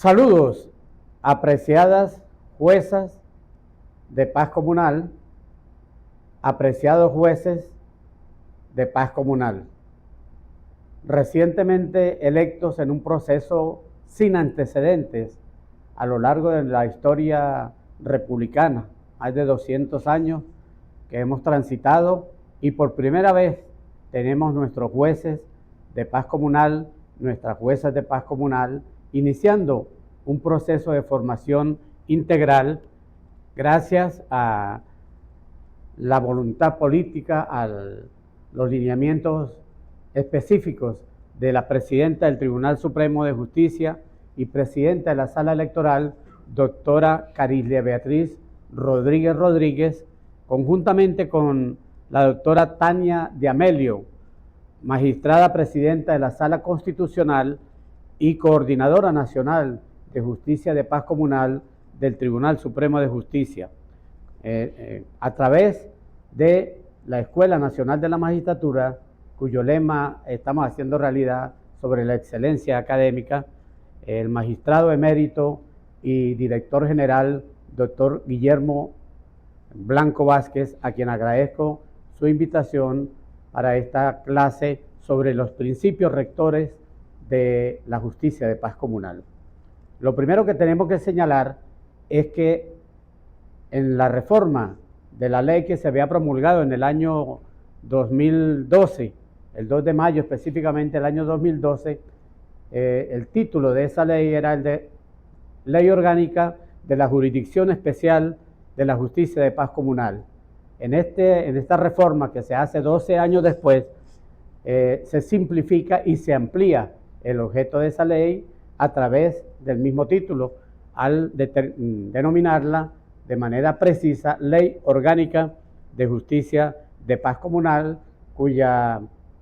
Saludos, apreciadas juezas de paz comunal, apreciados jueces de paz comunal, recientemente electos en un proceso sin antecedentes a lo largo de la historia republicana, más de 200 años que hemos transitado, y por primera vez tenemos nuestros jueces de paz comunal, nuestras juezas de paz comunal, iniciando un proceso de formación integral gracias a la voluntad política, a los lineamientos específicos de la presidenta del Tribunal Supremo de Justicia y presidenta de la Sala Electoral, doctora Carislia Beatriz Rodríguez Rodríguez, conjuntamente con la doctora Tania de Amelio, magistrada presidenta de la Sala Constitucional y coordinadora nacional de Justicia de Paz Comunal del Tribunal Supremo de Justicia, a través de la Escuela Nacional de la Magistratura, cuyo lema estamos haciendo realidad sobre la excelencia académica, el magistrado emérito y director general, doctor Guillermo Blanco Vázquez, a quien agradezco su invitación para esta clase sobre los principios rectores de la justicia de paz comunal. Lo primero que tenemos que señalar es que en la reforma de la ley que se había promulgado en el año 2012, el 2 de mayo específicamente del año 2012, el título de esa ley era el de Ley Orgánica de la Jurisdicción Especial de la Justicia de Paz Comunal. En esta reforma que se hace 12 años después, se simplifica y se amplía el objeto de esa ley a través del mismo título, al denominarla de manera precisa Ley Orgánica de Justicia de Paz Comunal, cuya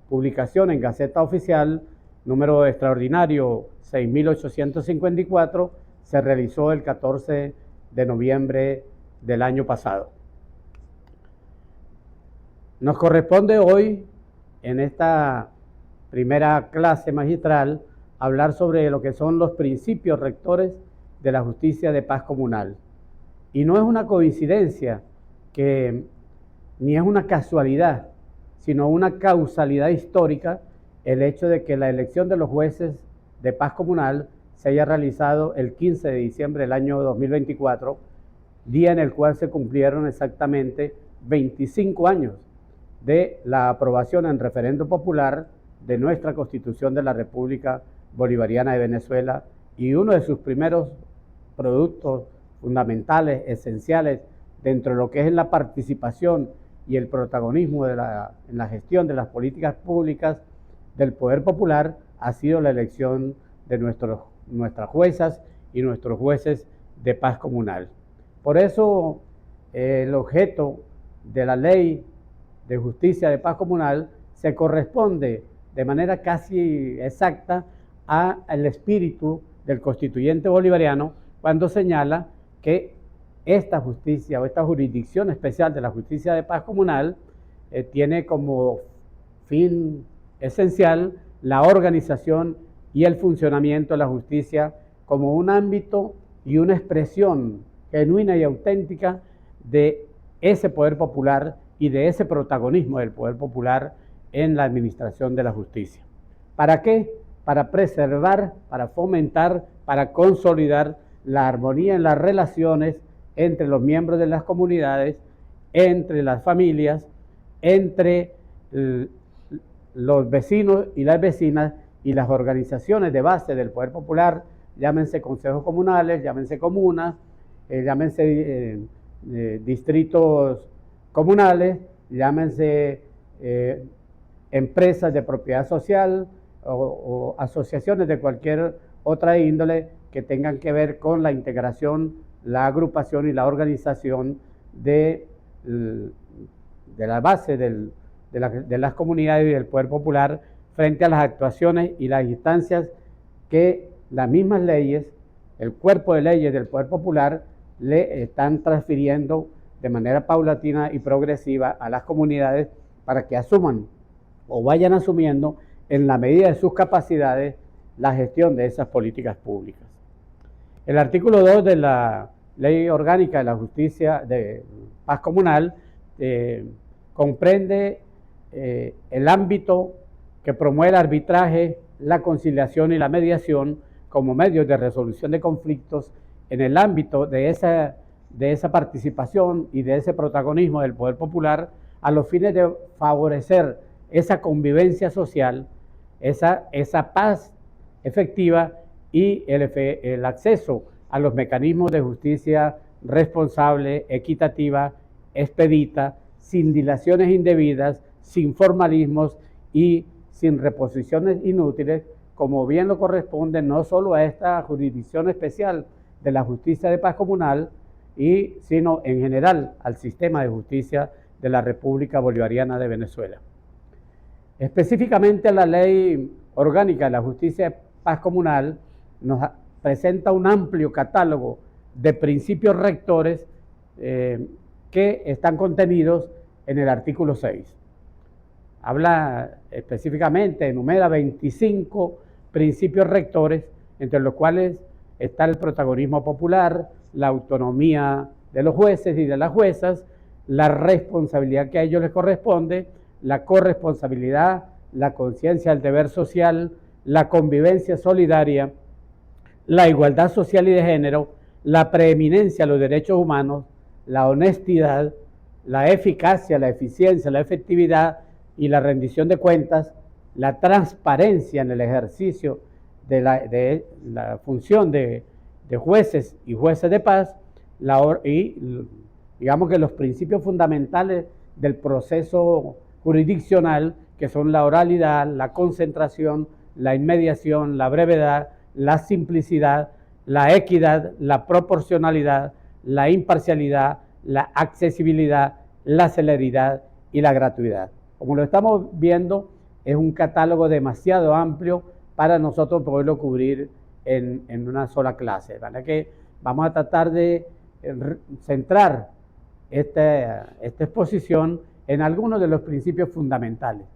publicación en Gaceta Oficial, número extraordinario 6.854, se realizó el 14 de noviembre del año pasado. Nos corresponde hoy, en esta primera clase magistral, hablar sobre lo que son los principios rectores de la justicia de paz comunal. Y no es una coincidencia, ni es una casualidad, sino una causalidad histórica el hecho de que la elección de los jueces de paz comunal se haya realizado el 15 de diciembre del año 2024, día en el cual se cumplieron exactamente 25 años de la aprobación en referendo popular de nuestra Constitución de la República Bolivariana de Venezuela, y uno de sus primeros productos fundamentales, esenciales, dentro de lo que es la participación y el protagonismo en la gestión de las políticas públicas del poder popular, ha sido la elección de nuestras juezas y nuestros jueces de paz comunal. Por eso, el objeto de la ley de justicia de paz comunal se corresponde de manera casi exacta al espíritu del constituyente bolivariano, cuando señala que esta justicia o esta jurisdicción especial de la justicia de paz comunal tiene como fin esencial la organización y el funcionamiento de la justicia como un ámbito y una expresión genuina y auténtica de ese poder popular y de ese protagonismo del poder popular en la administración de la justicia. ¿Para qué? Para preservar, para fomentar, para consolidar la armonía en las relaciones entre los miembros de las comunidades, entre las familias, entre los vecinos y las vecinas y las organizaciones de base del poder popular, llámense consejos comunales, llámense comunas, llámense distritos comunales, llámense empresas de propiedad social o asociaciones de cualquier otra índole que tengan que ver con la integración, la agrupación y la organización de la base de las comunidades y del poder popular frente a las actuaciones y las instancias que las mismas leyes, el cuerpo de leyes del poder popular, le están transfiriendo de manera paulatina y progresiva a las comunidades para que asuman o vayan asumiendo en la medida de sus capacidades la gestión de esas políticas públicas. El artículo 2 de la Ley Orgánica de la Justicia de Paz Comunal comprende el ámbito que promueve el arbitraje, la conciliación y la mediación como medios de resolución de conflictos en el ámbito de esa participación y de ese protagonismo del poder popular a los fines de favorecer esa convivencia social, esa paz efectiva y el acceso a los mecanismos de justicia responsable, equitativa, expedita, sin dilaciones indebidas, sin formalismos y sin reposiciones inútiles, como bien lo corresponde no solo a esta jurisdicción especial de la justicia de paz comunal, sino en general al sistema de justicia de la República Bolivariana de Venezuela. Específicamente la Ley Orgánica de la Justicia de Paz Comunal nos presenta un amplio catálogo de principios rectores que están contenidos en el artículo 6. Habla específicamente, enumera 25 principios rectores, entre los cuales está el protagonismo popular, la autonomía de los jueces y de las juezas, la responsabilidad que a ellos les corresponde, la corresponsabilidad, la conciencia del deber social, la convivencia solidaria, la igualdad social y de género, la preeminencia de los derechos humanos, la honestidad, la eficacia, la eficiencia, la efectividad y la rendición de cuentas, la transparencia en el ejercicio de la función de jueces y jueces de paz, digamos que los principios fundamentales del proceso jurisdiccional, que son la oralidad, la concentración, la inmediación, la brevedad, la simplicidad, la equidad, la proporcionalidad, la imparcialidad, la accesibilidad, la celeridad y la gratuidad. Como lo estamos viendo, es un catálogo demasiado amplio para nosotros poderlo cubrir en una sola clase. ¿Verdad? Que vamos a tratar de centrar esta exposición en algunos de los principios fundamentales.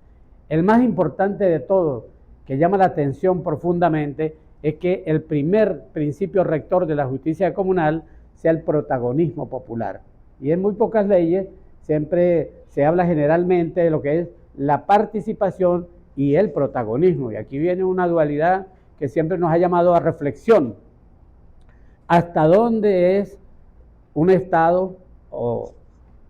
El más importante de todo, que llama la atención profundamente, es que el primer principio rector de la justicia comunal sea el protagonismo popular. Y en muy pocas leyes siempre se habla generalmente de lo que es la participación y el protagonismo. Y aquí viene una dualidad que siempre nos ha llamado a reflexión. ¿Hasta dónde es un Estado, o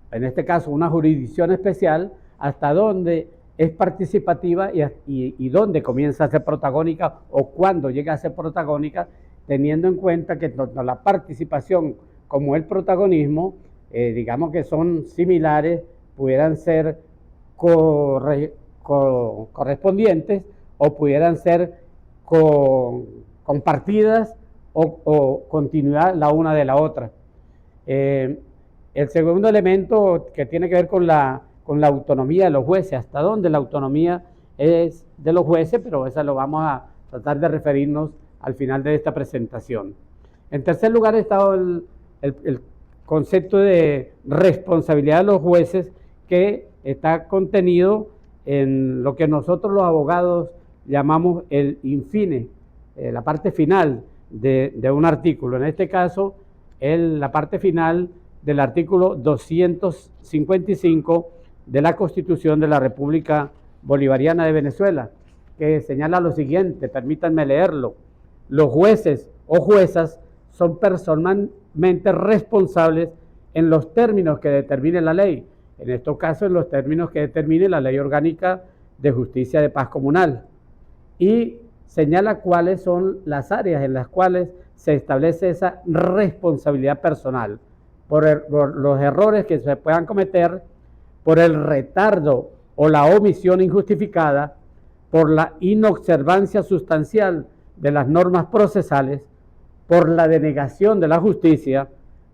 en este caso una jurisdicción especial, hasta dónde es participativa y dónde comienza a ser protagónica o cuándo llega a ser protagónica, teniendo en cuenta que tanto la participación como el protagonismo, digamos que son similares, pudieran ser correspondientes o pudieran ser compartidas o continuidad la una de la otra. El segundo elemento que tiene que ver con la autonomía de los jueces, hasta dónde la autonomía es de los jueces, pero eso lo vamos a tratar de referirnos al final de esta presentación. En tercer lugar está el concepto de responsabilidad de los jueces, que está contenido en lo que nosotros los abogados llamamos el in fine, la parte final de un artículo. En este caso, la parte final del artículo 255 de la Constitución de la República Bolivariana de Venezuela, que señala lo siguiente, permítanme leerlo: los jueces o juezas son personalmente responsables en los términos que determine la ley, en estos casos en los términos que determine la Ley Orgánica de Justicia de Paz Comunal, y señala cuáles son las áreas en las cuales se establece esa responsabilidad personal por los errores que se puedan cometer, por el retardo o la omisión injustificada, por la inobservancia sustancial de las normas procesales, por la denegación de la justicia,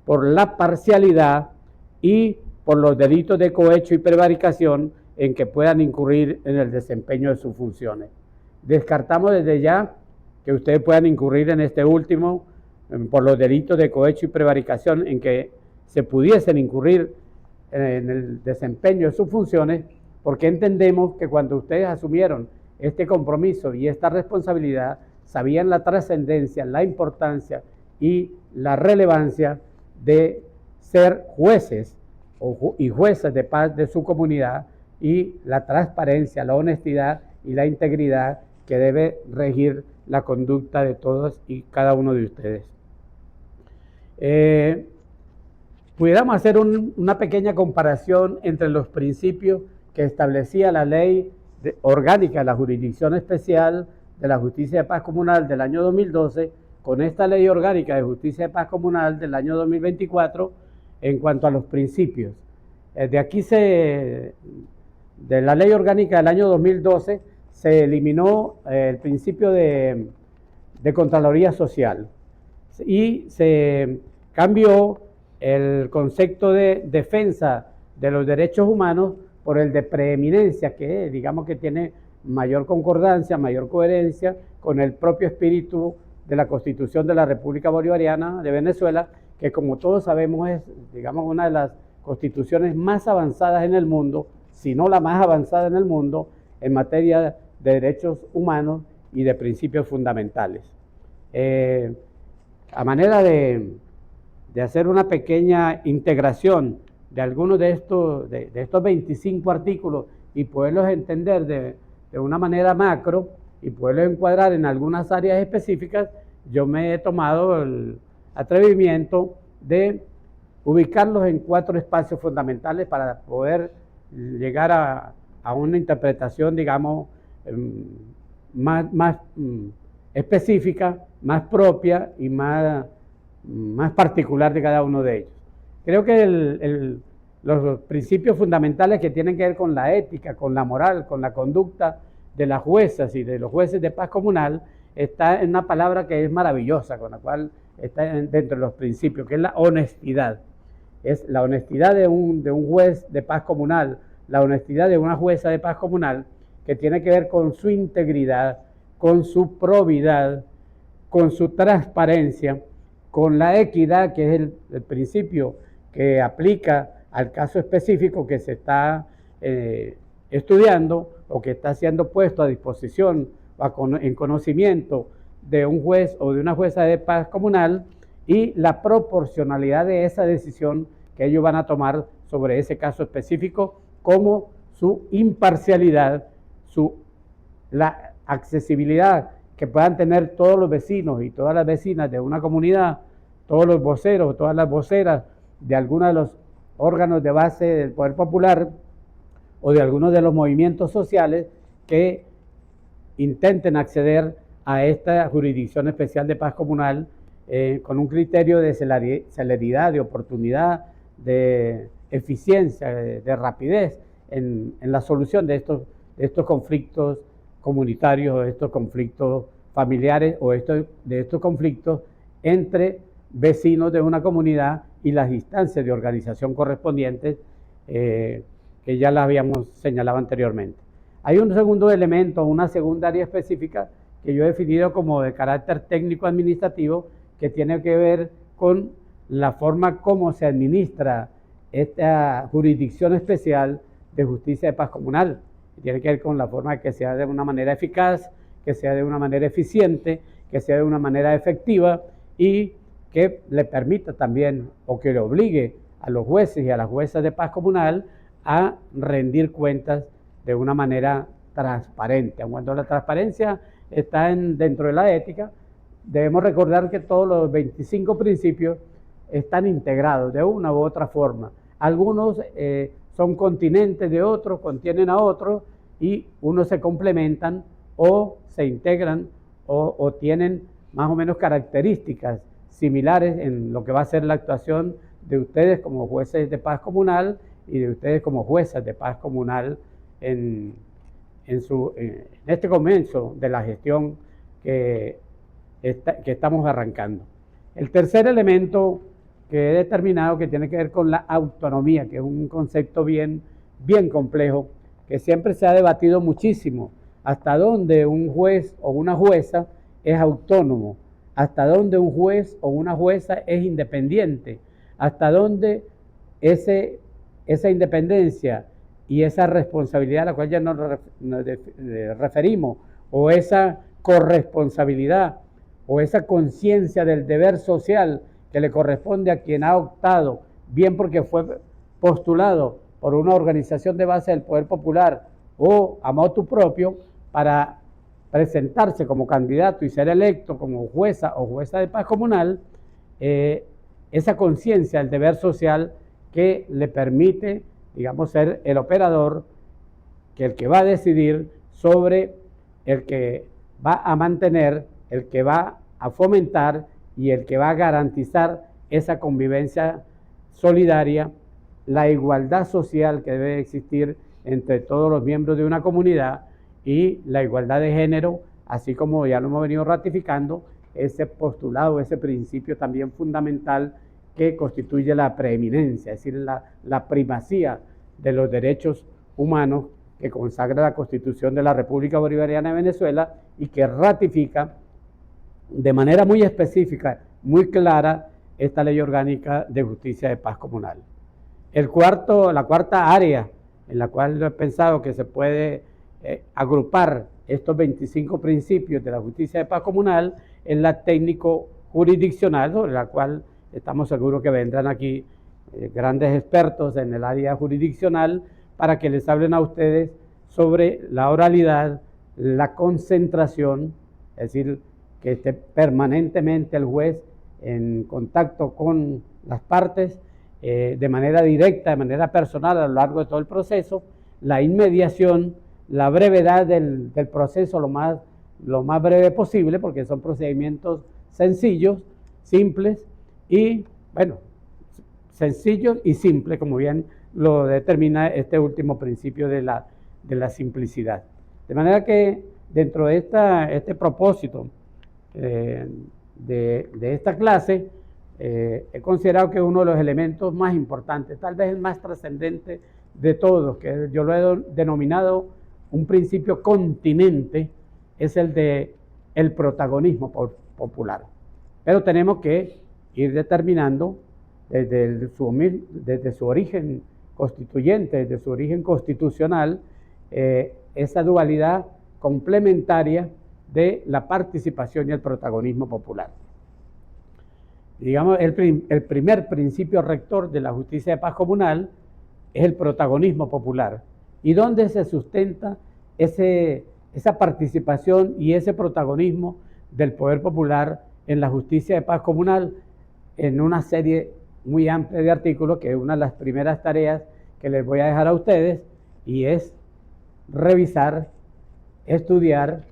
por la parcialidad y por los delitos de cohecho y prevaricación en que puedan incurrir en el desempeño de sus funciones. Descartamos desde ya que ustedes puedan incurrir en este último por los delitos de cohecho y prevaricación en que se pudiesen incurrir en el desempeño de sus funciones, porque entendemos que cuando ustedes asumieron este compromiso y esta responsabilidad, sabían la trascendencia, la importancia y la relevancia de ser jueces y jueces de paz de su comunidad, y la transparencia, la honestidad y la integridad que debe regir la conducta de todos y cada uno de ustedes. Pudiéramos hacer una pequeña comparación entre los principios que establecía la ley orgánica de la jurisdicción especial de la justicia de paz comunal del año 2012 con esta ley orgánica de justicia de paz comunal del año 2024 en cuanto a los principios. De la ley orgánica del año 2012 se eliminó el principio de Contraloría Social y se cambió el concepto de defensa de los derechos humanos por el de preeminencia, que digamos que tiene mayor concordancia, mayor coherencia con el propio espíritu de la Constitución de la República Bolivariana de Venezuela, que como todos sabemos es, digamos, una de las constituciones más avanzadas en el mundo, si no la más avanzada en el mundo, en materia de derechos humanos y de principios fundamentales. A manera de hacer una pequeña integración de algunos de estos 25 artículos y poderlos entender de una manera macro y poderlos encuadrar en algunas áreas específicas, yo me he tomado el atrevimiento de ubicarlos en 4 espacios fundamentales para poder llegar a una interpretación, digamos, más específica, más propia y más particular de cada uno de ellos. Creo que los principios fundamentales que tienen que ver con la ética, con la moral, con la conducta de las juezas y de los jueces de paz comunal, está en una palabra que es maravillosa, con la cual está dentro de los principios, que es la honestidad. Es la honestidad de un juez de paz comunal, la honestidad de una jueza de paz comunal, que tiene que ver con su integridad, con su probidad, con su transparencia, con la equidad, que es el principio que aplica al caso específico que se está estudiando o que está siendo puesto a disposición o en conocimiento de un juez o de una jueza de paz comunal, y la proporcionalidad de esa decisión que ellos van a tomar sobre ese caso específico, como su imparcialidad, la accesibilidad que puedan tener todos los vecinos y todas las vecinas de una comunidad, todos los voceros, todas las voceras de algunos de los órganos de base del Poder Popular o de algunos de los movimientos sociales que intenten acceder a esta jurisdicción especial de paz comunal con un criterio de celeridad, de oportunidad, de eficiencia, de rapidez en la solución de estos conflictos comunitarios, o de estos conflictos familiares, o de estos conflictos entre vecinos de una comunidad y las instancias de organización correspondientes que ya las habíamos señalado anteriormente. Hay un segundo elemento, una segunda área específica que yo he definido como de carácter técnico-administrativo, que tiene que ver con la forma como se administra esta jurisdicción especial de justicia de paz comunal. Tiene que ver con la forma de que sea de una manera eficaz, que sea de una manera eficiente, que sea de una manera efectiva y que le permita también o que le obligue a los jueces y a las juezas de paz comunal a rendir cuentas de una manera transparente. Cuando la transparencia está dentro de la ética, debemos recordar que todos los 25 principios están integrados de una u otra forma. Algunos son continentes de otros, contienen a otros, y unos se complementan o se integran o tienen más o menos características similares en lo que va a ser la actuación de ustedes como jueces de paz comunal y de ustedes como juezas de paz comunal en este comienzo de la gestión que estamos arrancando. El tercer elemento que he determinado, que tiene que ver con la autonomía, que es un concepto bien complejo, que siempre se ha debatido muchísimo, hasta dónde un juez o una jueza es autónomo, hasta dónde un juez o una jueza es independiente, hasta dónde esa independencia y esa responsabilidad a la cual ya nos referimos, o esa corresponsabilidad o esa conciencia del deber social que le corresponde a quien ha optado, bien porque fue postulado por una organización de base del poder popular o a motu propio para presentarse como candidato y ser electo como jueza o jueza de paz comunal, esa conciencia del deber social que le permite, digamos, ser el operador, que el que va a decidir sobre el que va a mantener, el que va a fomentar y el que va a garantizar esa convivencia solidaria, la igualdad social que debe existir entre todos los miembros de una comunidad y la igualdad de género, así como ya lo hemos venido ratificando, ese postulado, ese principio también fundamental que constituye la preeminencia, es decir, la primacía de los derechos humanos que consagra la Constitución de la República Bolivariana de Venezuela y que ratifica de manera muy específica, muy clara, esta Ley Orgánica de Justicia de Paz Comunal. La cuarta área en la cual he pensado que se puede agrupar estos 25 principios de la justicia de paz comunal es la técnico-jurisdiccional, sobre la cual estamos seguros que vendrán aquí grandes expertos en el área jurisdiccional para que les hablen a ustedes sobre la oralidad, la concentración, es decir, que esté permanentemente el juez en contacto con las partes de manera directa, de manera personal a lo largo de todo el proceso, la inmediación, la brevedad del proceso lo más breve posible, porque son procedimientos sencillos, simples y, bueno, sencillos y simples, como bien lo determina este último principio de la simplicidad. De manera que dentro de este propósito de esta clase, he considerado que uno de los elementos más importantes, tal vez el más trascendente de todos, que yo lo he denominado un principio continente, es el de el protagonismo popular. Pero tenemos que ir determinando desde su origen constituyente, desde su origen constitucional, esa dualidad complementaria de la participación y el protagonismo popular. Digamos, el primer principio rector de la justicia de paz comunal es el protagonismo popular. ¿Y dónde se sustenta esa participación y ese protagonismo del poder popular en la justicia de paz comunal? En una serie muy amplia de artículos, que es una de las primeras tareas que les voy a dejar a ustedes, y es revisar, estudiar,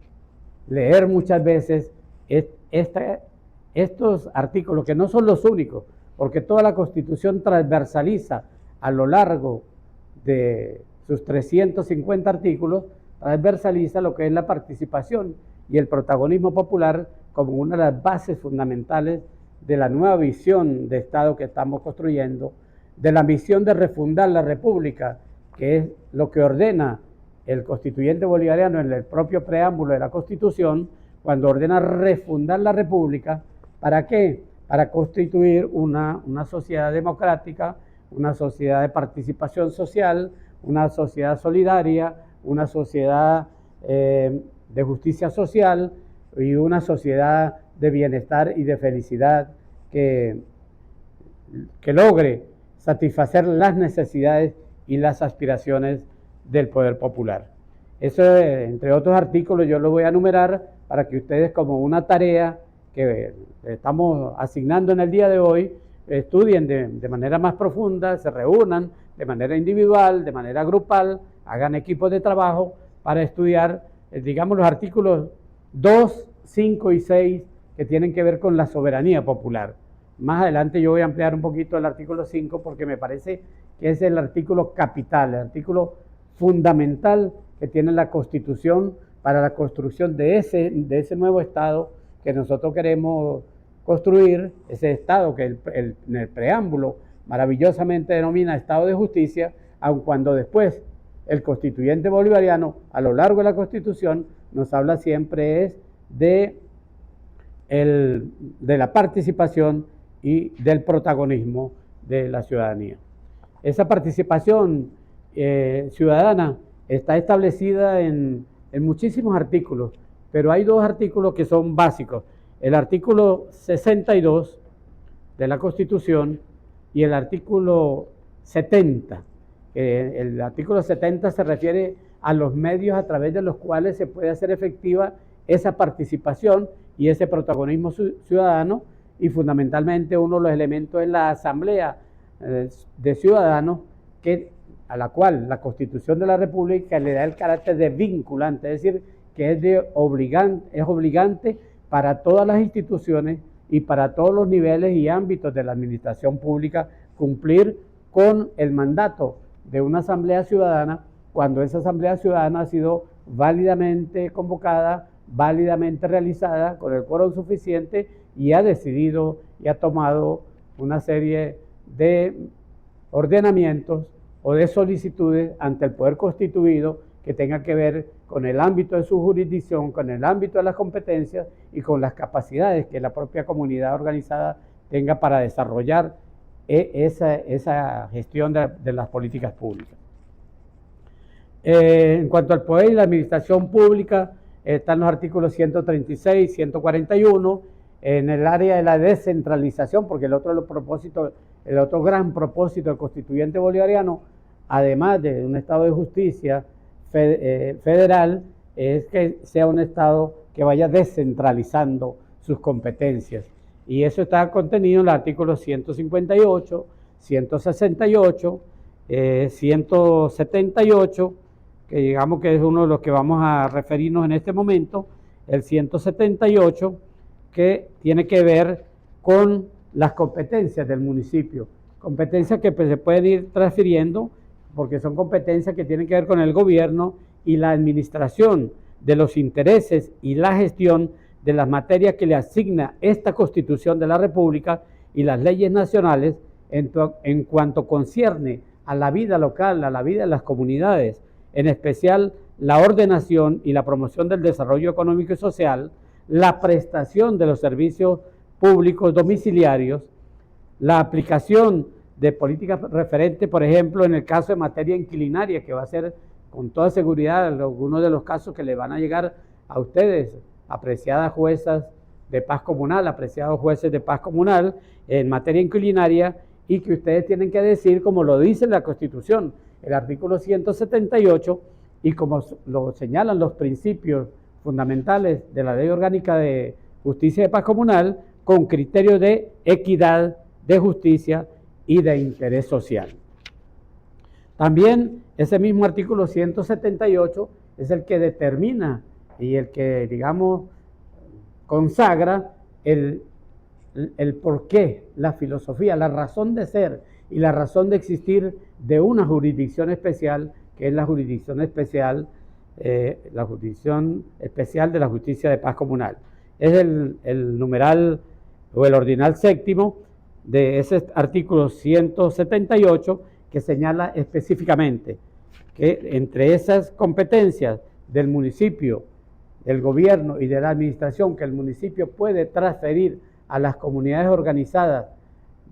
leer muchas veces estos artículos, que no son los únicos, porque toda la Constitución transversaliza a lo largo de sus 350 artículos, transversaliza lo que es la participación y el protagonismo popular como una de las bases fundamentales de la nueva visión de Estado que estamos construyendo, de la misión de refundar la República, que es lo que ordena el constituyente bolivariano en el propio preámbulo de la Constitución, cuando ordena refundar la República. ¿Para qué? Para constituir una sociedad democrática, una sociedad de participación social, una sociedad solidaria, una sociedad de justicia social y una sociedad de bienestar y de felicidad que logre satisfacer las necesidades y las aspiraciones del poder popular. Eso, entre otros artículos, yo lo voy a enumerar para que ustedes, como una tarea que estamos asignando en el día de hoy, estudien de manera más profunda, se reúnan de manera individual, de manera grupal, hagan equipos de trabajo para estudiar, digamos, los artículos 2, 5 y 6 que tienen que ver con la soberanía popular. Más adelante yo voy a ampliar un poquito el artículo 5 porque me parece que es el artículo capital, el artículo fundamental que tiene la Constitución para la construcción de ese nuevo Estado que nosotros queremos construir, ese Estado que en el preámbulo maravillosamente denomina Estado de Justicia, aun cuando después el constituyente bolivariano a lo largo de la Constitución nos habla siempre de la participación y del protagonismo de la ciudadanía. Esa participación ciudadana está establecida en muchísimos artículos, pero hay dos artículos que son básicos. el artículo 62 de la Constitución y el artículo 70. El artículo 70 se refiere a los medios a través de los cuales se puede hacer efectiva esa participación y ese protagonismo ciudadano, y fundamentalmente uno de los elementos es la asamblea de ciudadanos, a la cual la Constitución de la República le da el carácter de vinculante, es decir, que es obligante para todas las instituciones y para todos los niveles y ámbitos de la administración pública cumplir con el mandato de una asamblea ciudadana cuando esa asamblea ciudadana ha sido válidamente convocada, válidamente realizada, con el quórum suficiente, y ha decidido y ha tomado una serie de ordenamientos o de solicitudes ante el poder constituido que tenga que ver con el ámbito de su jurisdicción, con el ámbito de las competencias y con las capacidades que la propia comunidad organizada tenga para desarrollar esa gestión de las políticas públicas. En cuanto al poder y la administración pública, están los artículos 136, 141, en el área de la descentralización, porque el otro gran propósito del constituyente bolivariano, además de un Estado de justicia federal, es que sea un Estado que vaya descentralizando sus competencias. Y eso está contenido en el artículo 158, 168, 178, que digamos que es uno de los que vamos a referirnos en este momento, el 178, que tiene que ver con las competencias del municipio, competencias que se pueden ir transfiriendo porque son competencias que tienen que ver con el gobierno y la administración de los intereses y la gestión de las materias que le asigna esta Constitución de la República y las leyes nacionales en cuanto concierne a la vida local, a la vida de las comunidades, en especial la ordenación y la promoción del desarrollo económico y social, la prestación de los servicios públicos domiciliarios, la aplicación de políticas referentes, por ejemplo, en el caso de materia inquilinaria, que va a ser con toda seguridad algunos de los casos que le van a llegar a ustedes, apreciadas juezas de paz comunal, apreciados jueces de paz comunal, en materia inquilinaria, y que ustedes tienen que decir, como lo dice la Constitución, el artículo 178, y como lo señalan los principios fundamentales de la Ley Orgánica de Justicia de Paz Comunal, con criterios de equidad, de justicia y de interés social. También ese mismo artículo 178 es el que determina y el que, digamos, consagra el porqué, la filosofía, la razón de ser y la razón de existir de una jurisdicción especial, que es la jurisdicción especial de la Justicia de Paz Comunal. Es el numeral o el ordinal séptimo de ese artículo 178 que señala específicamente que entre esas competencias del municipio, del gobierno y de la administración que el municipio puede transferir a las comunidades organizadas,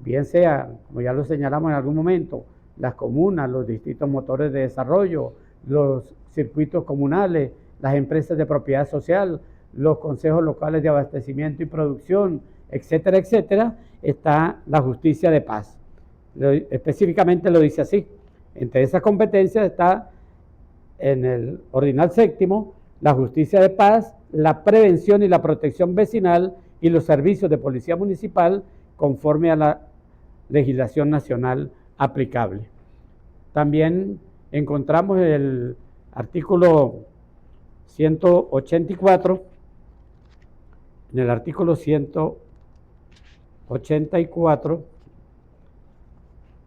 bien sea, como ya lo señalamos en algún momento, las comunas, los distritos motores de desarrollo, los circuitos comunales, las empresas de propiedad social, los consejos locales de abastecimiento y producción, etcétera, etcétera, está la justicia de paz. Específicamente lo dice así. Entre esas competencias está en el ordinal séptimo la justicia de paz, la prevención y la protección vecinal y los servicios de policía municipal conforme a la legislación nacional aplicable. También encontramos el artículo 184, en el artículo 184,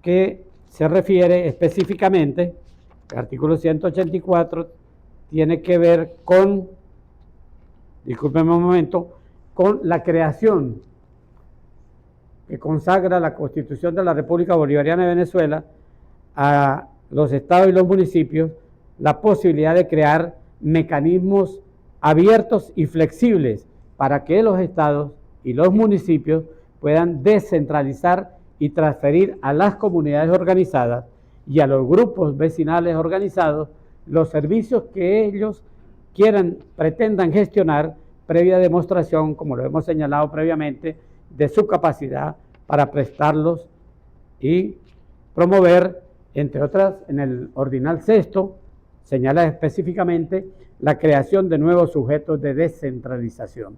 que se refiere específicamente, el artículo 184 tiene que ver con, discúlpenme un momento, con la creación que consagra la Constitución de la República Bolivariana de Venezuela a los estados y los municipios la posibilidad de crear mecanismos abiertos y flexibles para que los estados y los municipios puedan descentralizar y transferir a las comunidades organizadas y a los grupos vecinales organizados los servicios que ellos pretendan gestionar previa demostración, como lo hemos señalado previamente, de su capacidad para prestarlos y promover, entre otras, en el ordinal sexto, señala específicamente la creación de nuevos sujetos de descentralización.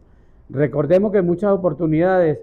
Recordemos que en muchas oportunidades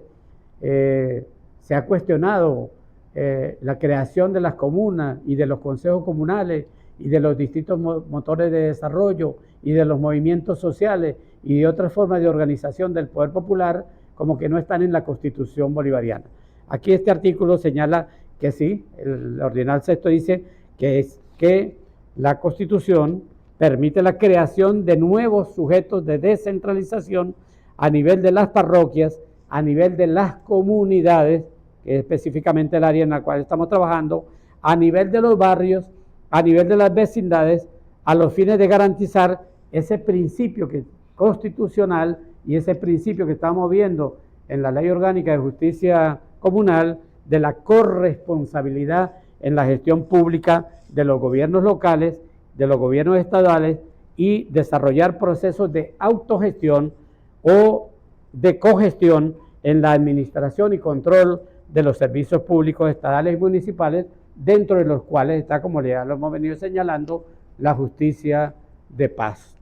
se ha cuestionado la creación de las comunas y de los consejos comunales y de los distintos motores de desarrollo y de los movimientos sociales y de otras formas de organización del poder popular como que no están en la Constitución bolivariana. Aquí este artículo señala que sí, el ordinal sexto dice que la Constitución permite la creación de nuevos sujetos de descentralización a nivel de las parroquias, a nivel de las comunidades, que es específicamente el área en la cual estamos trabajando, a nivel de los barrios, a nivel de las vecindades, a los fines de garantizar ese principio constitucional y ese principio que estamos viendo en la Ley Orgánica de Justicia Comunal de la corresponsabilidad en la gestión pública de los gobiernos locales, de los gobiernos estadales y desarrollar procesos de autogestión o de cogestión en la administración y control de los servicios públicos estadales y municipales, dentro de los cuales está, como ya lo hemos venido señalando, la justicia de paz.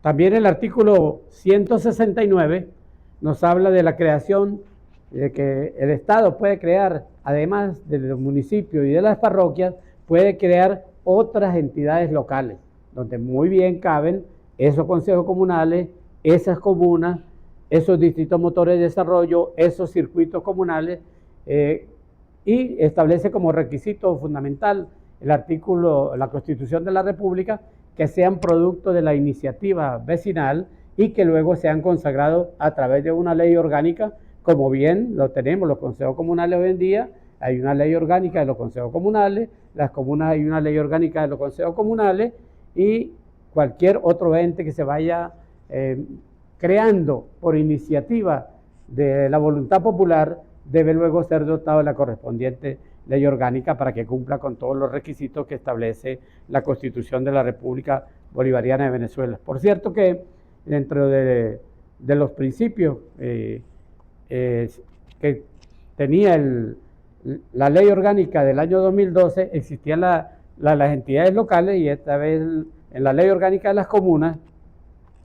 También el artículo 169 nos habla de la creación, de que el Estado puede crear, además de los municipios y de las parroquias, puede crear otras entidades locales, donde muy bien caben esos consejos comunales, esas comunas, esos distritos motores de desarrollo, esos circuitos comunales, y establece como requisito fundamental el artículo, la Constitución de la República, que sean producto de la iniciativa vecinal y que luego sean consagrados a través de una ley orgánica, como bien lo tenemos los consejos comunales hoy en día. Hay una ley orgánica de los consejos comunales, las comunas hay una ley orgánica de los consejos comunales, y cualquier otro ente que se vaya creando por iniciativa de la voluntad popular debe luego ser dotado de la correspondiente ley orgánica para que cumpla con todos los requisitos que establece la Constitución de la República Bolivariana de Venezuela. Por cierto que dentro de los principios que tenía la ley orgánica del año 2012, existían las entidades locales, y esta vez en la ley orgánica de las comunas,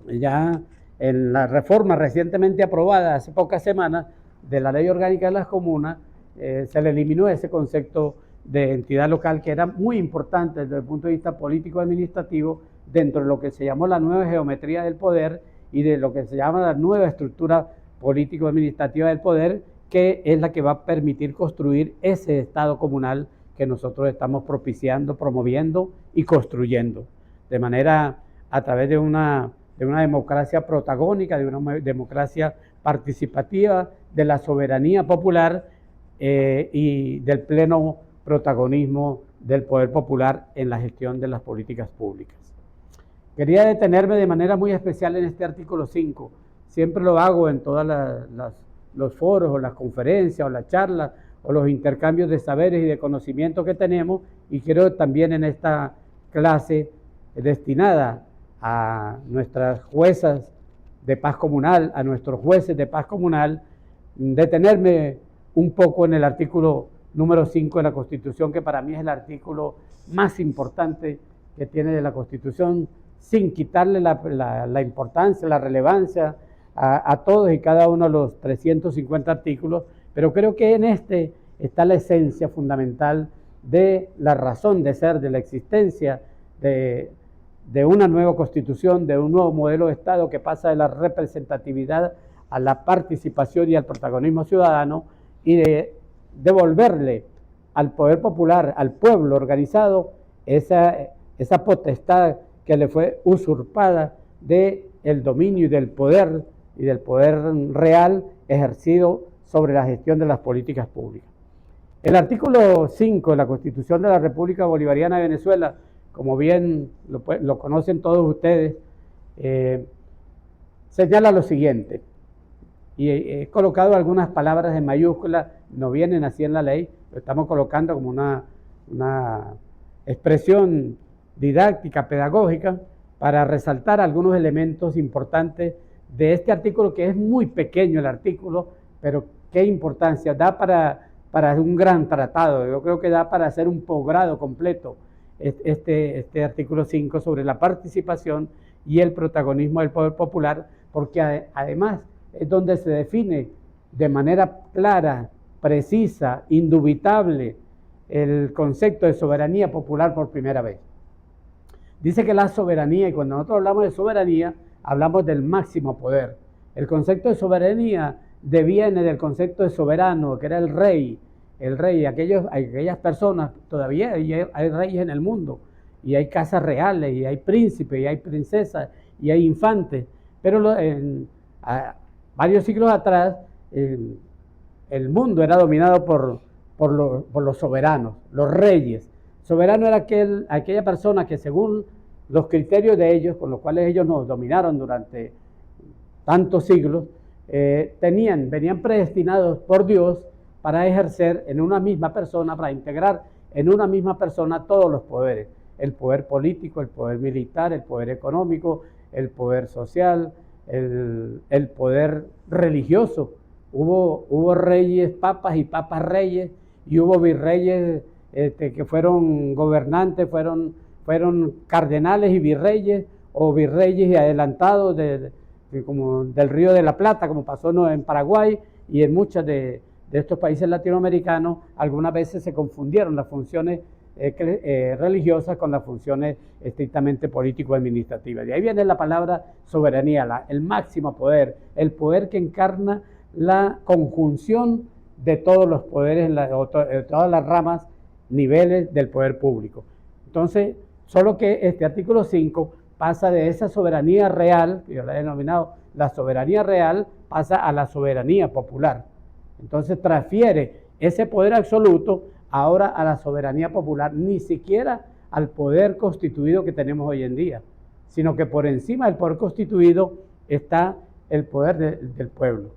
ya en la reforma recientemente aprobada hace pocas semanas de la ley orgánica de las comunas, se le eliminó ese concepto de entidad local, que era muy importante desde el punto de vista político-administrativo dentro de lo que se llamó la nueva geometría del poder y de lo que se llama la nueva estructura político-administrativa del poder, que es la que va a permitir construir ese Estado comunal que nosotros estamos propiciando, promoviendo y construyendo, de manera a través de una democracia protagónica, de una democracia participativa, de la soberanía popular y del pleno protagonismo del poder popular en la gestión de las políticas públicas. Quería detenerme de manera muy especial en este artículo 5. Siempre lo hago en todos los foros o las conferencias o las charlas o los intercambios de saberes y de conocimientos que tenemos, y quiero también en esta clase destinada a nuestras juezas de paz comunal, a nuestros jueces de paz comunal, detenerme un poco en el artículo número 5 de la Constitución, que para mí es el artículo más importante que tiene de la Constitución, sin quitarle la importancia, la relevancia a todos y cada uno de los 350 artículos, pero creo que en este está la esencia fundamental de la razón de ser, de la existencia de una nueva Constitución, de un nuevo modelo de Estado que pasa de la representatividad a la participación y al protagonismo ciudadano, y de devolverle al poder popular, al pueblo organizado, esa potestad que le fue usurpada del dominio y del poder real ejercido sobre la gestión de las políticas públicas. El artículo 5 de la Constitución de la República Bolivariana de Venezuela, como bien lo conocen todos ustedes, señala lo siguiente, y he colocado algunas palabras en mayúsculas, no vienen así en la ley, lo estamos colocando como una expresión didáctica, pedagógica, para resaltar algunos elementos importantes de este artículo, que es muy pequeño el artículo, pero qué importancia, da para un gran tratado. Yo creo que da para hacer un posgrado completo este artículo 5 sobre la participación y el protagonismo del poder popular, porque además es donde se define de manera clara, precisa, indubitable, el concepto de soberanía popular por primera vez. Dice que la soberanía, y cuando nosotros hablamos de soberanía, hablamos del máximo poder. El concepto de soberanía deviene del concepto de soberano, que era el rey, aquellas personas, todavía hay reyes en el mundo, y hay casas reales, y hay príncipes, y hay princesas, y hay infantes, pero varios siglos atrás, el mundo era dominado por los soberanos, los reyes. Soberano era aquella persona que, según los criterios de ellos, con los cuales ellos nos dominaron durante tantos siglos, venían predestinados por Dios para ejercer en una misma persona, para integrar en una misma persona todos los poderes: el poder político, el poder militar, el poder económico, el poder social, el poder religioso. Hubo reyes, papas y papas reyes, y hubo virreyes que fueron gobernantes, fueron cardenales y virreyes, o virreyes y adelantados como del Río de la Plata, como pasó en Paraguay y en muchos de estos países latinoamericanos. Algunas veces se confundieron las funciones religiosas con las funciones estrictamente político-administrativas. De ahí viene la palabra soberanía, el máximo poder, el poder que encarna la conjunción de todos los poderes, de todas las ramas, niveles del poder público. Entonces, solo que este artículo 5 pasa de esa soberanía real, que yo la he denominado la soberanía real, pasa a la soberanía popular. Entonces transfiere ese poder absoluto ahora a la soberanía popular, ni siquiera al poder constituido que tenemos hoy en día, sino que por encima del poder constituido está el poder del pueblo.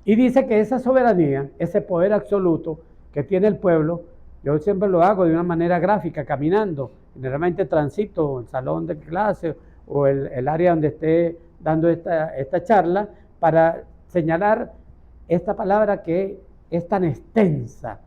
Y dice que esa soberanía, ese poder absoluto que tiene el pueblo, yo siempre lo hago de una manera gráfica, caminando. Generalmente transito el salón de clase o el área donde esté dando esta charla, para señalar esta palabra que es tan extensa.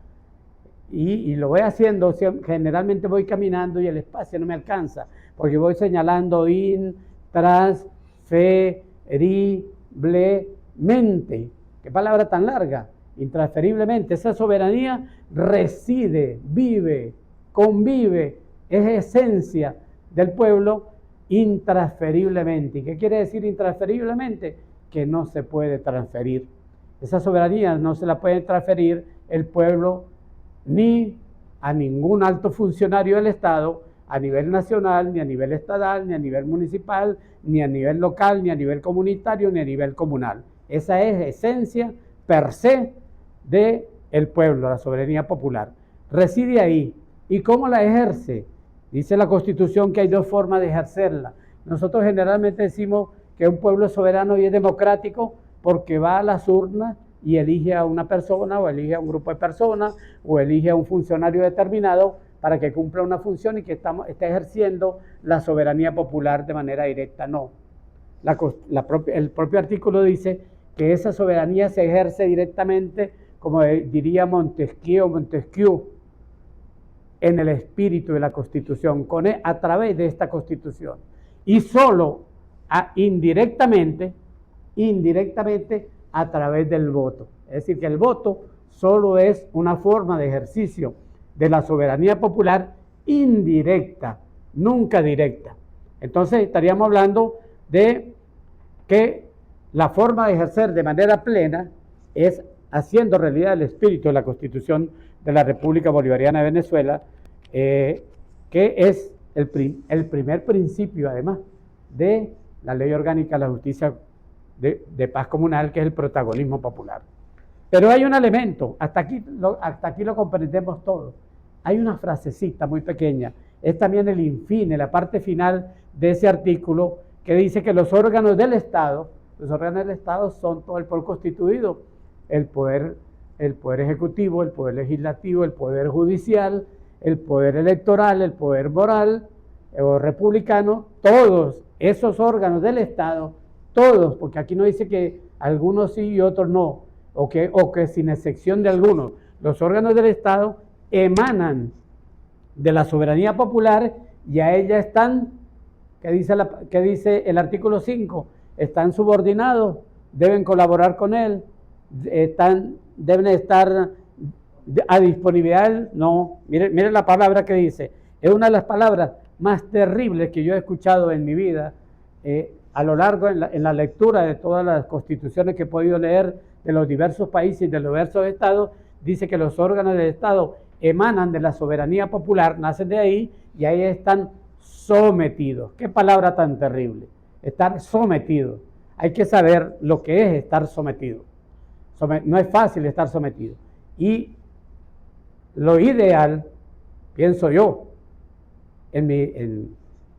Y lo voy haciendo, generalmente voy caminando y el espacio no me alcanza, porque voy señalando intransferiblemente. ¿Qué palabra tan larga? Intransferiblemente. Esa soberanía reside, vive, convive, es esencia del pueblo intransferiblemente. ¿Y qué quiere decir intransferiblemente? Que no se puede transferir. Esa soberanía no se la puede transferir el pueblo ni a ningún alto funcionario del Estado, a nivel nacional, ni a nivel estatal, ni a nivel municipal, ni a nivel local, ni a nivel comunitario, ni a nivel comunal. Esa es esencia per se del pueblo, la soberanía popular. Reside ahí. ¿Y cómo la ejerce? Dice la Constitución que hay dos formas de ejercerla. Nosotros generalmente decimos que un pueblo es soberano y es democrático porque va a las urnas y elige a una persona, o elige a un grupo de personas, o elige a un funcionario determinado para que cumpla una función y que esté ejerciendo la soberanía popular de manera directa. No. El propio artículo dice que esa soberanía se ejerce directamente, como diría Montesquieu, en el espíritu de la Constitución, a través de esta Constitución. Y solo indirectamente a través del voto. Es decir, que el voto solo es una forma de ejercicio de la soberanía popular indirecta, nunca directa. Entonces estaríamos hablando de que la forma de ejercer de manera plena es haciendo realidad el espíritu de la Constitución de la República Bolivariana de Venezuela, que es el primer principio, además, de la Ley Orgánica de la Justicia de Paz Comunal, que es el protagonismo popular. Pero hay un elemento, hasta aquí lo comprendemos todo. Hay una frasecita muy pequeña, es también el infine, la parte final de ese artículo, que dice que los órganos del Estado son todo el poder constituido: el poder ejecutivo, el poder legislativo, el poder judicial, el poder electoral, el poder moral, o republicano, todos esos órganos del Estado, todos, porque aquí no dice que algunos sí y otros no, o que sin excepción de algunos, los órganos del Estado emanan de la soberanía popular y a ella están, ¿qué dice el artículo 5? Están subordinados, deben colaborar con él, deben estar a disponibilidad. No, miren la palabra que dice, es una de las palabras más terribles que yo he escuchado en mi vida, a lo largo en la lectura de todas las constituciones que he podido leer de los diversos países y de los diversos estados. Dice que los órganos del Estado emanan de la soberanía popular, nacen de ahí y ahí están sometidos. Qué palabra tan terrible, estar sometido. Hay que saber lo que es estar sometido. No es fácil estar sometido. Y lo ideal, pienso yo,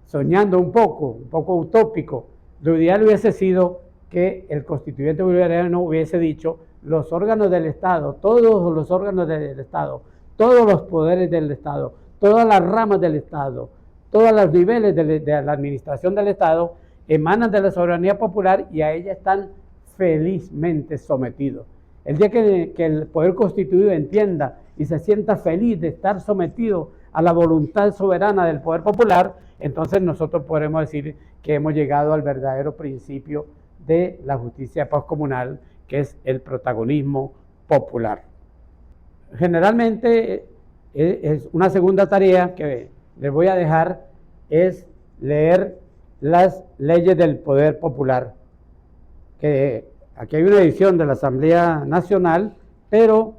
soñando un poco utópico, lo ideal hubiese sido que el constituyente bolivariano hubiese dicho: los órganos del Estado, todos los órganos del Estado, todos los poderes del Estado, todas las ramas del Estado, todos los niveles de la administración del Estado emanan de la soberanía popular y a ella están felizmente sometidos. El día que el poder constituido entienda y se sienta feliz de estar sometido a la voluntad soberana del poder popular, entonces nosotros podremos decir que hemos llegado al verdadero principio de la justicia de paz comunal, que es el protagonismo popular. Generalmente es una segunda tarea que les voy a dejar, es leer las leyes del poder popular, que aquí hay una edición de la Asamblea Nacional, pero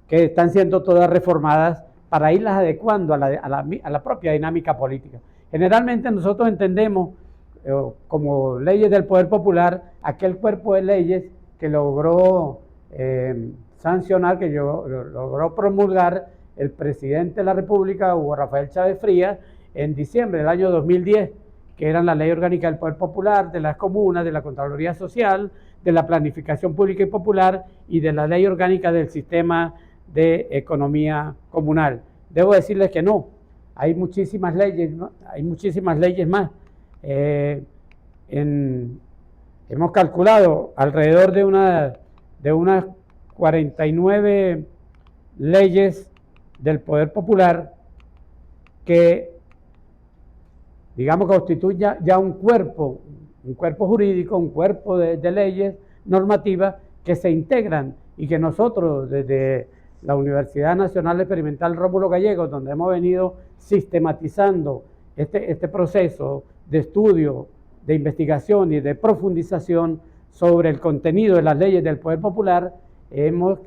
que están siendo todas reformadas para irlas adecuando a la propia dinámica política. Generalmente nosotros entendemos como leyes del poder popular aquel cuerpo de leyes que logró sancionar, que logró promulgar el presidente de la República, Hugo Rafael Chávez Frías, en diciembre del año 2010, que eran la Ley Orgánica del Poder Popular, de las comunas, de la Contraloría Social, de la Planificación Pública y Popular y de la Ley Orgánica del Sistema de Economía Comunal. Debo decirles que no, hay muchísimas leyes, ¿no? Hay muchísimas leyes más. Hemos calculado alrededor de unas 49 leyes del Poder Popular que, digamos, constituye ya un cuerpo jurídico, un cuerpo de leyes normativas que se integran y que nosotros desde la Universidad Nacional Experimental Rómulo Gallegos, donde hemos venido sistematizando este proceso de estudio, de investigación y de profundización sobre el contenido de las leyes del Poder Popular, hemos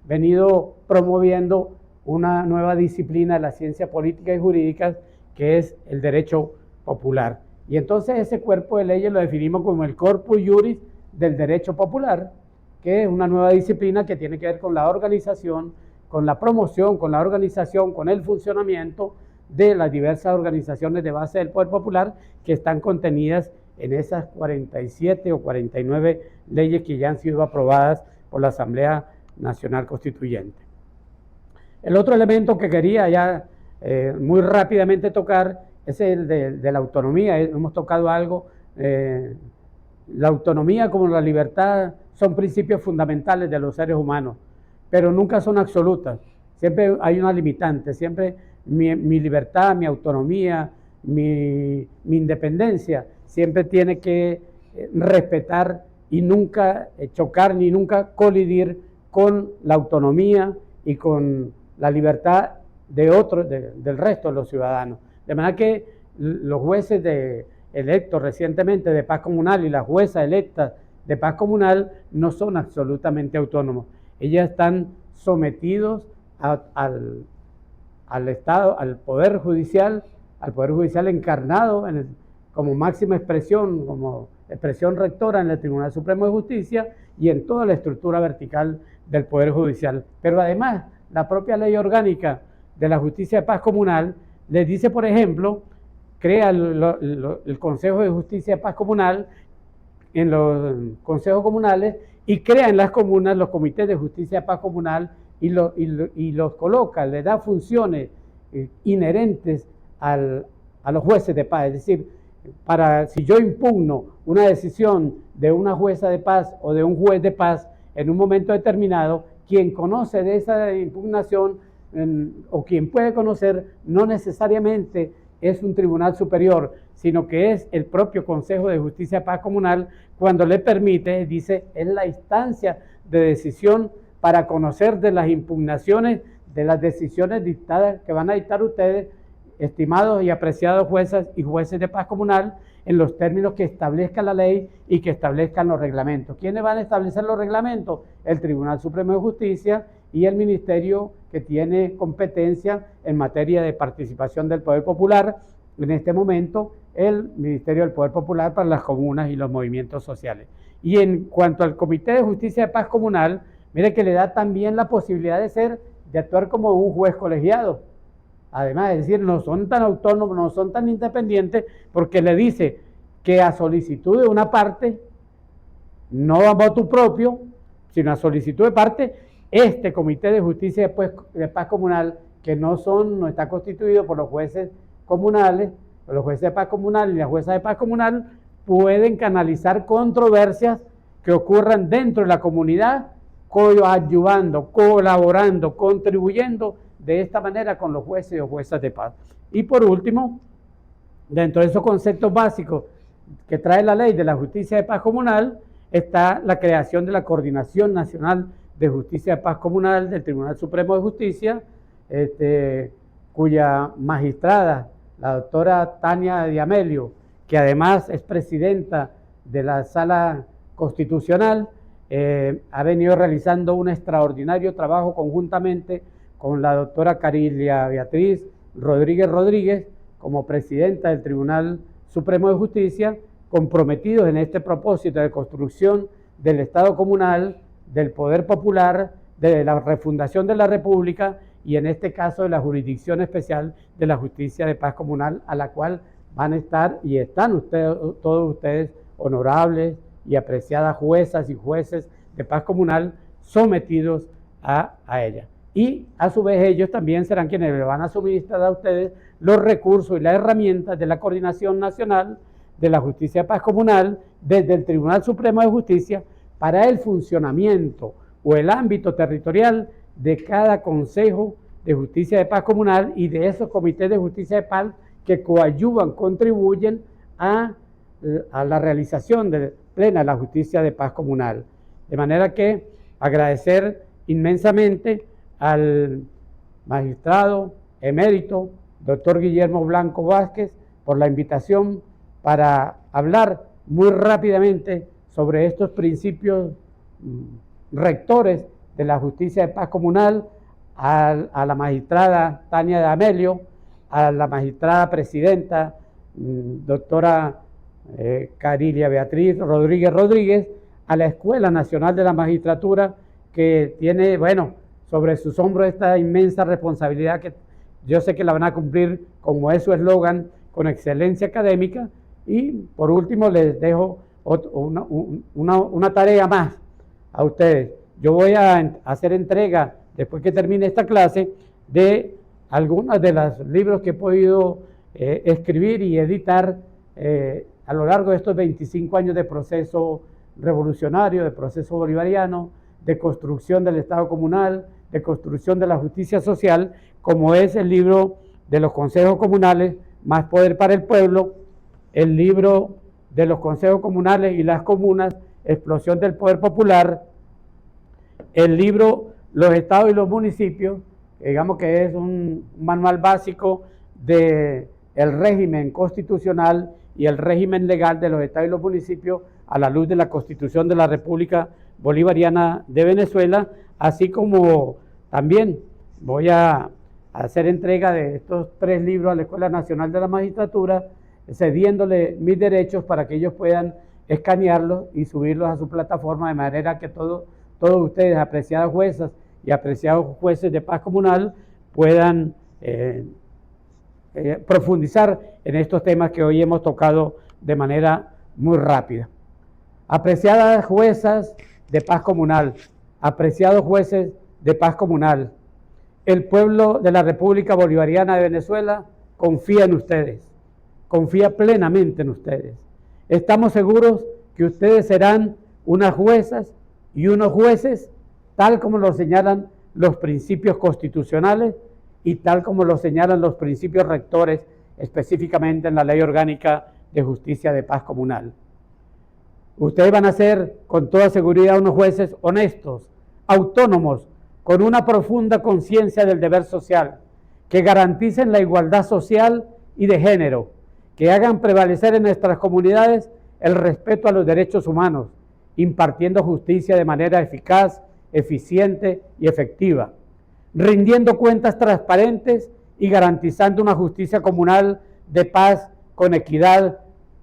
venido promoviendo una nueva disciplina de la ciencia política y jurídica, que es el derecho popular. Y entonces ese cuerpo de leyes lo definimos como el corpus juris del derecho popular, que es una nueva disciplina que tiene que ver con la organización, con la promoción, con la organización, con el funcionamiento de las diversas organizaciones de base del Poder Popular que están contenidas en esas 47 o 49 leyes que ya han sido aprobadas por la Asamblea Nacional Constituyente. El otro elemento que quería ya muy rápidamente tocar es el de la autonomía. Hemos tocado algo. La autonomía como la libertad son principios fundamentales de los seres humanos, pero nunca son absolutas. Siempre hay una limitante, siempre mi libertad, mi autonomía, mi independencia, siempre tiene que respetar y nunca chocar ni nunca colidir con la autonomía y con la libertad de otros, del resto de los ciudadanos. De manera que los jueces electos recientemente de paz comunal y las juezas electas de paz comunal no son absolutamente autónomos. Ellas están sometidos al Estado, al Poder Judicial encarnado como máxima expresión, como expresión rectora en el Tribunal Supremo de Justicia y en toda la estructura vertical del Poder Judicial. Pero además, la propia ley orgánica de la justicia de paz comunal les dice, por ejemplo, crea el Consejo de Justicia de Paz Comunal en los consejos comunales y crea en las comunas los comités de justicia de paz comunal y los coloca, le da funciones inherentes a a los jueces de paz. Es decir, si yo impugno una decisión de una jueza de paz o de un juez de paz en un momento determinado, quien conoce de esa impugnación o quien puede conocer no necesariamente es un tribunal superior, sino que es el propio Consejo de Justicia de Paz Comunal, cuando le permite, dice, es la instancia de decisión para conocer de las impugnaciones, de las decisiones dictadas que van a dictar ustedes, estimados y apreciados juezas y jueces de paz comunal, en los términos que establezca la ley y que establezcan los reglamentos. ¿Quiénes van a establecer los reglamentos? El Tribunal Supremo de Justicia y el Ministerio que tiene competencia en materia de participación del Poder Popular, en este momento el Ministerio del Poder Popular para las comunas y los movimientos sociales. Y en cuanto al Comité de Justicia de Paz Comunal, mire que le da también la posibilidad de actuar como un juez colegiado. Además, es decir, no son tan autónomos, no son tan independientes, porque le dice que a solicitud de una parte, no a voto propio, sino a solicitud de parte, este Comité de Justicia de Paz Comunal, que no está constituido por los jueces comunales, los jueces de paz comunal y las juezas de paz comunal, pueden canalizar controversias que ocurran dentro de la comunidad, coadyuvando, colaborando, contribuyendo de esta manera con los jueces o juezas de paz. Y por último, dentro de esos conceptos básicos que trae la ley de la justicia de paz comunal, está la creación de la Coordinación Nacional de Justicia de Paz Comunal del Tribunal Supremo de Justicia, cuya magistrada, la doctora Tania de Amelio, que además es presidenta de la Sala Constitucional, ha venido realizando un extraordinario trabajo conjuntamente con la doctora Carilia Beatriz Rodríguez como presidenta del Tribunal Supremo de Justicia, comprometidos en este propósito de construcción del Estado comunal, del poder popular, de la refundación de la República y en este caso de la Jurisdicción Especial de la Justicia de Paz Comunal, a la cual van a estar y están todos ustedes, honorables y apreciadas juezas y jueces de paz comunal, sometidos a ella. Y a su vez ellos también serán quienes le van a suministrar a ustedes los recursos y las herramientas de la Coordinación Nacional de la Justicia de Paz Comunal desde el Tribunal Supremo de Justicia para el funcionamiento o el ámbito territorial de cada Consejo de Justicia de Paz Comunal y de esos comités de justicia de paz que coadyuvan, contribuyen a la realización plena de la justicia de paz comunal. De manera que agradecer inmensamente al magistrado emérito, doctor Guillermo Blanco Vázquez, por la invitación para hablar muy rápidamente sobre estos principios rectores de la justicia de paz comunal, a la magistrada Tania de Amelio, a la magistrada presidenta, doctora Carilia Beatriz Rodríguez, a la Escuela Nacional de la Magistratura, que tiene, sobre sus hombros esta inmensa responsabilidad que yo sé que la van a cumplir, como es su eslogan, con excelencia académica. Y por último les dejo una tarea más a ustedes. Yo voy a hacer entrega, después que termine esta clase, de algunos de los libros que he podido escribir y editar a lo largo de estos 25 años de proceso revolucionario, de proceso bolivariano, de construcción del Estado comunal, de construcción de la justicia social, como es el libro de los consejos comunales, Más Poder para el Pueblo, el libro de los consejos comunales y las comunas, Explosión del Poder Popular, el libro Los Estados y los Municipios, que digamos que es un manual básico del régimen constitucional y el régimen legal de los estados y los municipios a la luz de la Constitución de la República Bolivariana de Venezuela, así como también voy a hacer entrega de estos 3 libros a la Escuela Nacional de la Magistratura, cediéndole mis derechos para que ellos puedan escanearlos y subirlos a su plataforma, de manera que todos ustedes, apreciadas juezas y apreciados jueces de paz comunal, puedan profundizar en estos temas que hoy hemos tocado de manera muy rápida. Apreciadas juezas de paz comunal, apreciados jueces de paz comunal, el pueblo de la República Bolivariana de Venezuela confía en ustedes. confía plenamente en ustedes. Estamos seguros que ustedes serán unas juezas y unos jueces, tal como lo señalan los principios constitucionales y tal como lo señalan los principios rectores, específicamente en la Ley Orgánica de Justicia de Paz Comunal. Ustedes van a ser, con toda seguridad, unos jueces honestos, autónomos, con una profunda conciencia del deber social, que garanticen la igualdad social y de género, que hagan prevalecer en nuestras comunidades el respeto a los derechos humanos, impartiendo justicia de manera eficaz, eficiente y efectiva, rindiendo cuentas transparentes y garantizando una justicia comunal de paz con equidad,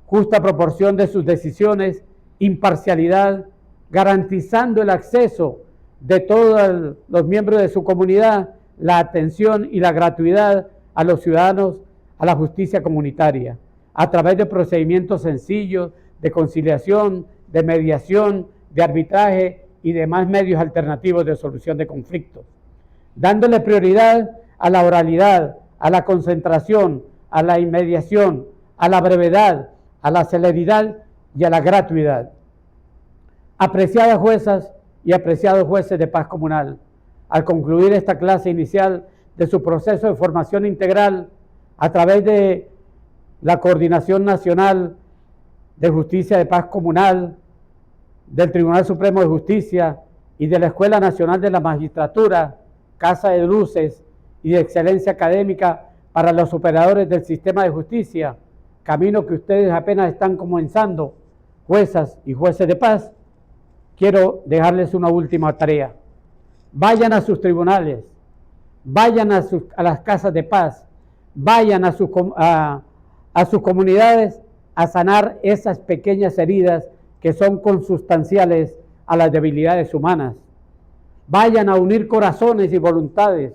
justa proporción de sus decisiones, imparcialidad, garantizando el acceso de todos los miembros de su comunidad, la atención y la gratuidad a los ciudadanos a la justicia comunitaria, a través de procedimientos sencillos de conciliación, de mediación, de arbitraje y demás medios alternativos de solución de conflictos, dándole prioridad a la oralidad, a la concentración, a la inmediación, a la brevedad, a la celeridad y a la gratuidad. Apreciadas juezas y apreciados jueces de paz comunal, al concluir esta clase inicial de su proceso de formación integral a través de la Coordinación Nacional de Justicia de Paz Comunal, del Tribunal Supremo de Justicia y de la Escuela Nacional de la Magistratura, Casa de Luces y de Excelencia Académica para los operadores del sistema de justicia, camino que ustedes apenas están comenzando, juezas y jueces de paz, quiero dejarles una última tarea. Vayan a sus tribunales, vayan a las casas de paz, vayan a sus comunidades a sanar esas pequeñas heridas que son consustanciales a las debilidades humanas. Vayan a unir corazones y voluntades,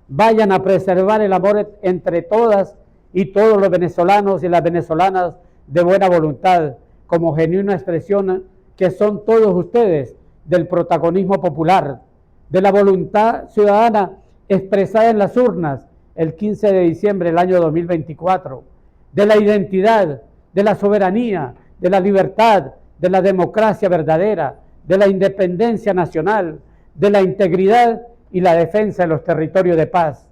vayan a preservar el amor entre todas y todos los venezolanos y las venezolanas de buena voluntad, como genuina expresión que son todos ustedes del protagonismo popular, de la voluntad ciudadana expresada en las urnas el 15 de diciembre del año 2024, de la identidad, de la soberanía, de la libertad, de la democracia verdadera, de la independencia nacional, de la integridad y la defensa de los territorios de paz.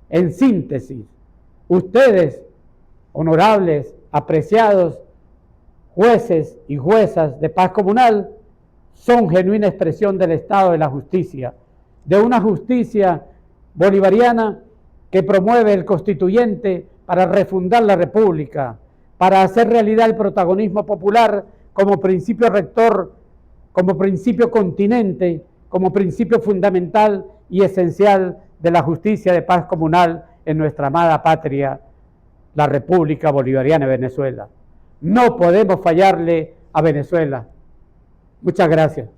En síntesis, ustedes, honorables, apreciados jueces y juezas de paz comunal, son genuina expresión del Estado de la justicia, de una justicia bolivariana que promueve el constituyente para refundar la República, para hacer realidad el protagonismo popular como principio rector, como principio continente, como principio fundamental y esencial de la justicia de paz comunal en nuestra amada patria, la República Bolivariana de Venezuela. No podemos fallarle a Venezuela. Muchas gracias.